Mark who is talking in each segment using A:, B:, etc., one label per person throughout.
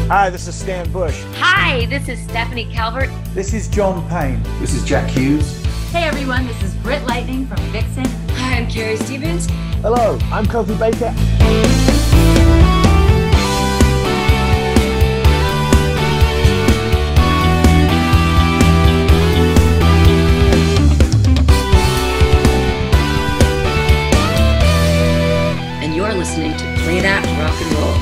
A: Hi, this is Stan Bush.
B: Hi, this is Stephanie Calvert.
A: This is John Payne.
C: This is Jack Hughes.
D: Hey everyone, this is Britt Lightning from Vixen.
B: Hi, I'm Carrie Stevens.
A: Hello, I'm Kofi Baker.
B: And you're listening to Play That Rock and Roll.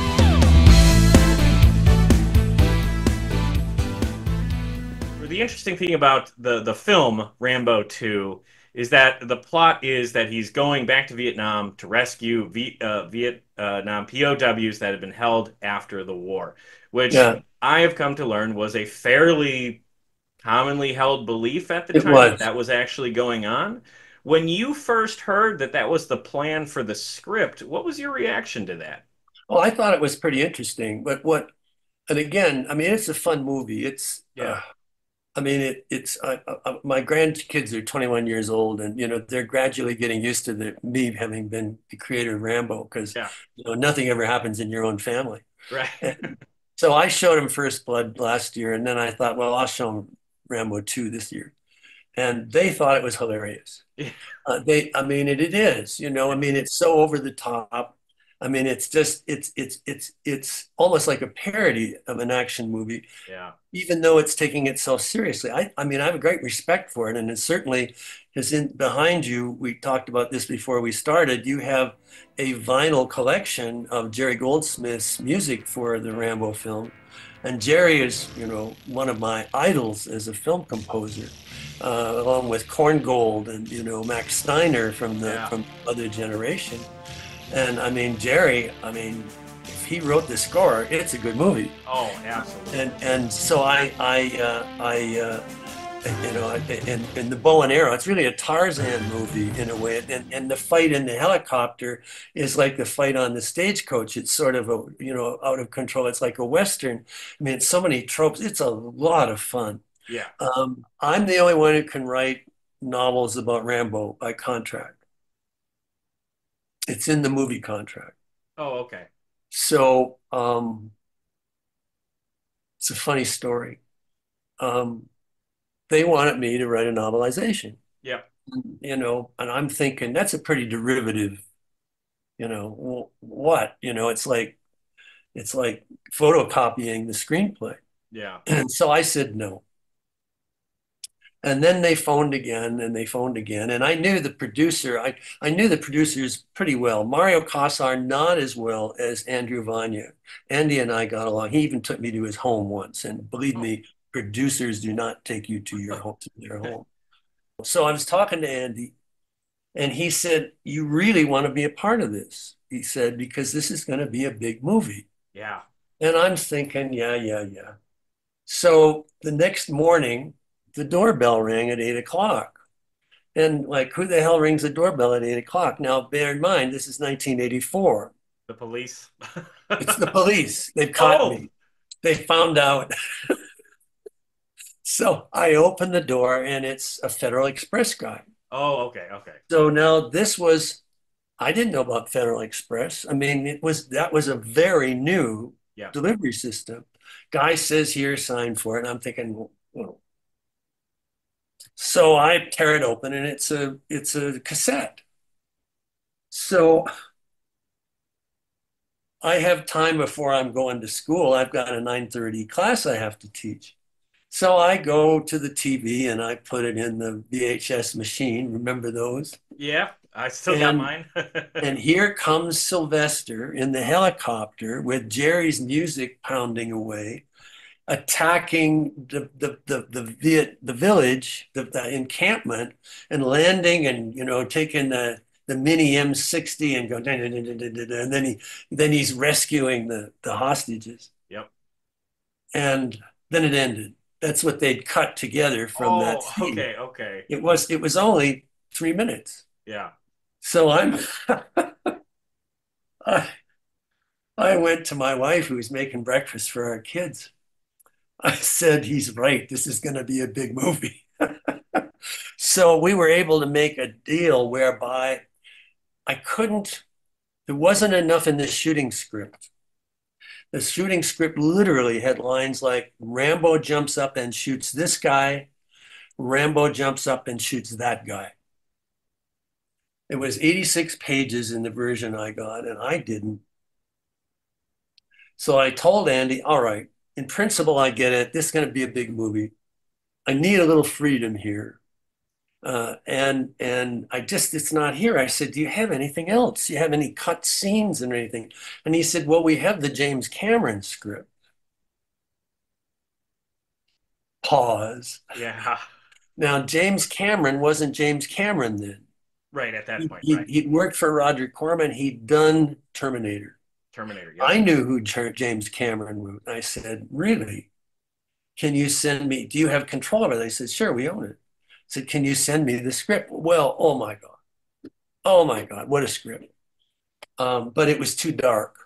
E: The interesting thing about the film Rambo 2 is that the plot is that he's going back to Vietnam to rescue Vietnam POWs that had been held after the war, which I have come to learn was a fairly commonly held belief at the time that was actually going on. When you first heard that that was the plan for the script, what was your reaction to that?
C: Oh, I thought it was pretty interesting, but and again, I mean, it's a fun movie. It's I mean, my grandkids are 21 years old, and they're gradually getting used to me having been the creator of Rambo, because nothing ever happens in your own family.
E: Right.
C: So I showed them First Blood last year, and then I thought, well, I'll show them Rambo 2 this year, and they thought it was hilarious.
E: Yeah.
C: I mean, it is. I mean, it's so over the top. I mean, it's just it's almost like a parody of an action movie.
E: Yeah.
C: Even though it's taking itself seriously. I mean, I have a great respect for it, and it certainly is behind you. We talked about this before we started. You have a vinyl collection of Jerry Goldsmith's music for the Rambo film, and Jerry is, one of my idols as a film composer, along with Korngold and Max Steiner from other generation. And I mean, Jerry, if he wrote the score, it's a good movie.
E: Oh, absolutely.
C: And so in the bow and arrow, it's really a Tarzan movie in a way. And the fight in the helicopter is like the fight on the stagecoach. It's sort of out of control. It's like a Western. I mean, it's so many tropes. It's a lot of fun.
E: Yeah.
C: I'm the only one who can write novels about Rambo by contract. It's in the movie contract.
E: Oh, okay.
C: So it's a funny story. They wanted me to write a novelization.
E: Yeah.
C: And I'm thinking that's a pretty derivative, what? It's like photocopying the screenplay.
E: Yeah.
C: And so I said no. And then they phoned again, and they phoned again. And I knew the producer. I knew the producers pretty well. Mario Casar, not as well as Andrew Vanya. Andy and I got along. He even took me to his home once. And believe me, producers do not take you to their home. So I was talking to Andy, and he said, "You really want to be a part of this?" He said, "Because this is going to be a big movie."
E: Yeah.
C: And I'm thinking, yeah. So the next morning, the doorbell rang at 8 o'clock. And like, who the hell rings the doorbell at 8 o'clock? Now, bear in mind, this is 1984.
E: The police.
C: It's the police. They've caught me. They found out. So I opened the door, and it's a Federal Express guy.
E: Oh, okay.
C: So now I didn't know about Federal Express. I mean, that was a very new delivery system. Guy says, "Here, sign for it." And I'm thinking, well. So I tear it open, and it's a cassette. So I have time before I'm going to school. I've got a 9:30 class I have to teach. So I go to the TV, and I put it in the VHS machine. Remember those?
E: Yeah, I still got mine.
C: And here comes Sylvester in the helicopter with Jerry's music pounding away, attacking the village, the encampment, and landing, and taking the mini M60 and going, and then he's rescuing the hostages.
E: Yep.
C: And then it ended. That's what they'd cut together from that scene.
E: Okay.
C: It was only 3 minutes.
E: Yeah.
C: So I went to my wife, who was making breakfast for our kids. I said, "He's right. This is going to be a big movie." So we were able to make a deal whereby there wasn't enough in the shooting script. The shooting script literally had lines like Rambo jumps up and shoots this guy, Rambo jumps up and shoots that guy. It was 86 pages in the version I got, and I didn't. So I told Andy, all right, in principle, I get it. This is going to be a big movie. I need a little freedom here. And I just, it's not here. I said, do you have anything else? Do you have any cut scenes and anything? And he said, well, we have the James Cameron script. Pause.
E: Yeah.
C: Now, James Cameron wasn't James Cameron then.
E: Right at that point,
C: He,
E: right.
C: he'd worked for Roger Corman. He'd done Terminator.
E: Terminator.
C: I
E: Yep.
C: knew who James Cameron wrote. I said, really? Can you send me, do you have control over it? They said, sure, we own it. I said, can you send me the script? Well, oh my God. Oh my God, what a script. But it was too dark.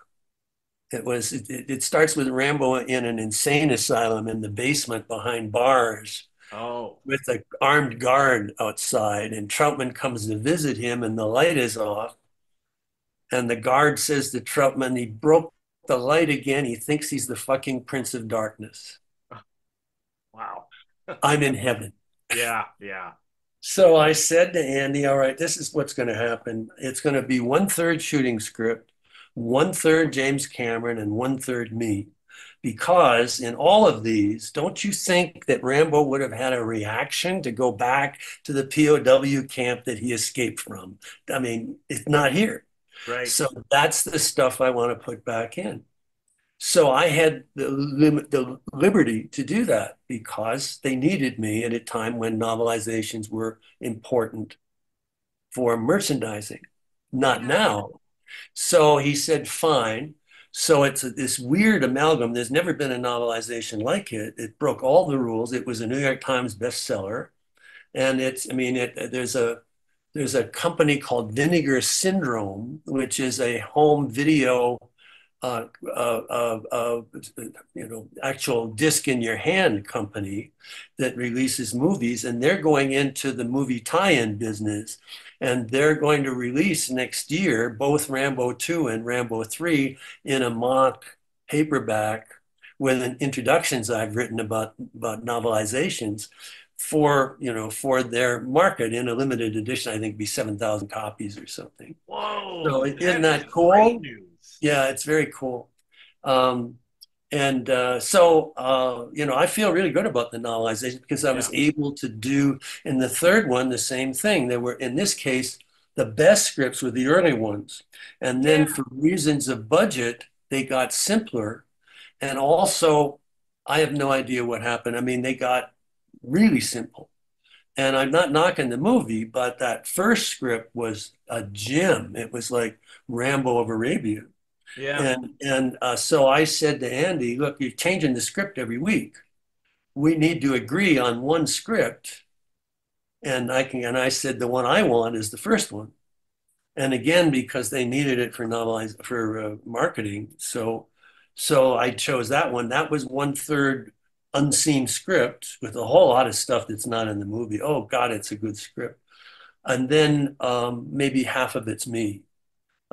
C: It starts with Rambo in an insane asylum in the basement behind bars
E: Oh,
C: with an armed guard outside, and Troutman comes to visit him and the light is off. And the guard says to Troutman, he broke the light again. He thinks he's the fucking Prince of Darkness.
E: wow.
C: I'm in heaven.
E: Yeah, yeah.
C: So I said to Andy, all right, this is what's going to happen. It's going to be 1/3 shooting script, 1/3 James Cameron, and 1/3 me. Because in all of these, don't you think that Rambo would have had a reaction to go back to the POW camp that he escaped from? I mean, it's not here.
E: Right.
C: So that's the stuff I want to put back in. So I had the liberty to do that because they needed me at a time when novelizations were important for merchandising, not now. So he said, fine. So it's this weird amalgam. There's never been a novelization like it. It broke all the rules. It was a New York Times bestseller. And it's, I mean, there's a company called Vinegar Syndrome, which is a home video uh, actual disc in your hand company that releases movies, and they're going into the movie tie-in business, and they're going to release next year both Rambo 2 and Rambo 3 in a mock paperback with introductions I've written about novelizations for their market in a limited edition. I think it'd be 7,000 copies or something.
E: Whoa,
C: So isn't that
E: is
C: cool?
E: great news.
C: Yeah, it's very cool. So I feel really good about the novelization because I was able to do in the third one the same thing. There were, in this case, the best scripts were the early ones. And then for reasons of budget, they got simpler. And also, I have no idea what happened. I mean, they got really simple. And I'm not knocking the movie, but that first script was a gem. It was like Rambo of Arabia.
E: Yeah.
C: And so I said to Andy, look, you're changing the script every week. We need to agree on one script. And I said, the one I want is the first one. And again, because they needed it for marketing. So I chose that one. That was 1/3 unseen script with a whole lot of stuff that's not in the movie. Oh God, it's a good script. And then maybe half of it's me.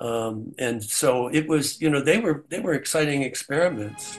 C: And so it was, they were exciting experiments.